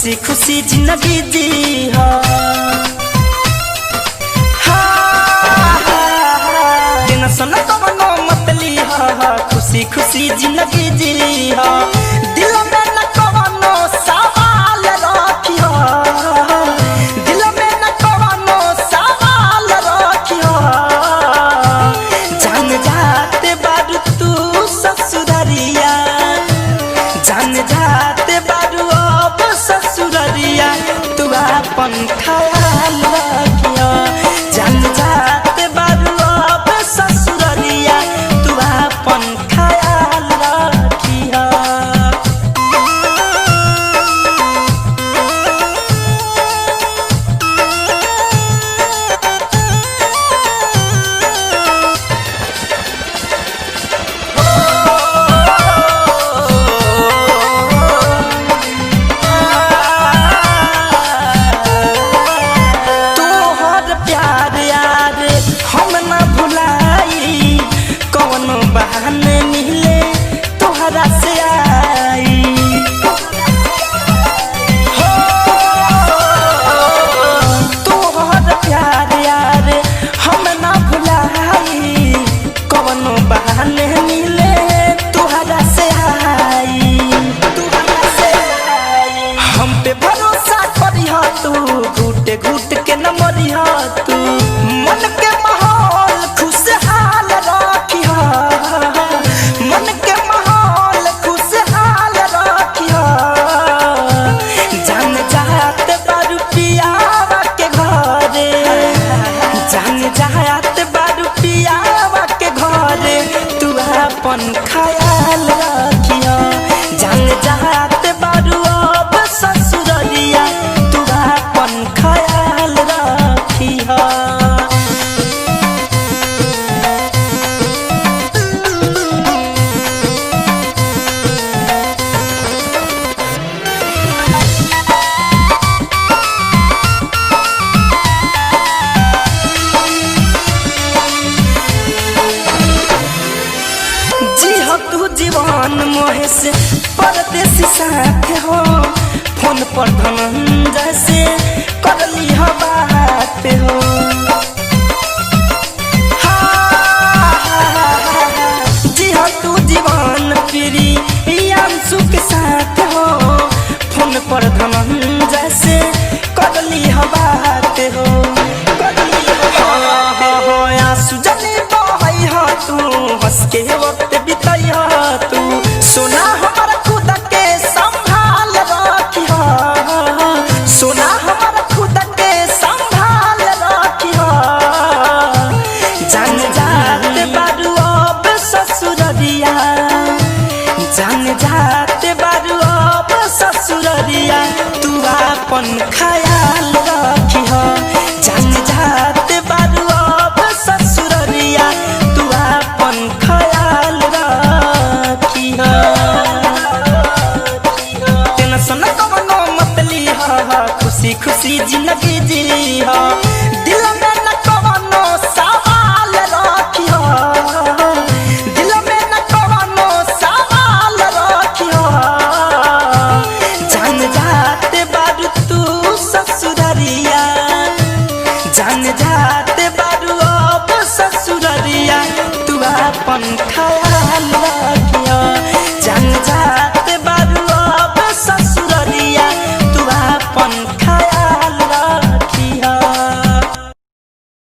खुशी खुशी जिंदगी जी टेंशन कवनो मत ली खुशी खुशी जिंदगी जी दिल में न कवनो सवाल रखियो दिल में न कवनो सवाल रखियो जान जाते बारू तू ससुररिया जान जाते बारू अब ससुररिया तू अपन ख्याल रखियो जान जाते बारू अब ससुररिया तू अपन ख्याल रखियो। बहाने मिले तोहरा से आई हो तोहर प्यार यार हम ना भुलाई कवनो बहाने मिले तोहरा से आई हम पे भरोसा करिहा तू घूटे घूट के न मरिहा तू मन के माहौल खुशहाल रखिहा मन के माहौल खुशहाल रखियो जान जात बारू पियावा के घरे जान जात बारू पियावा के घरे तू अपन ख्याल रखियो जान जात बारू अब ससुररिया तू अपन ख्याल रखियो। तू जीवन मोहे से परदेसी साथ हो फोन पर धनंजय से कर ली बात हो जी हाँ तू जीवन प्रिय अंशु के साथ हो फोन पर धनंजय से कर ली बात हो आंसू जली बहई हो तू हंस के वक्त बितैया तू सोना हमारा खुद के संभाल रखियो सोना हमारा खुद के संभाल रखियो जान जाते बारू अब ससुररिया जान जाते बारू अब ससुररिया तू अपन ख्याल रखियो जान जाते बारू अब ससुररिया तू अपन ख्याल रखियो टेंशन कवनो मत ली खुशी खुशी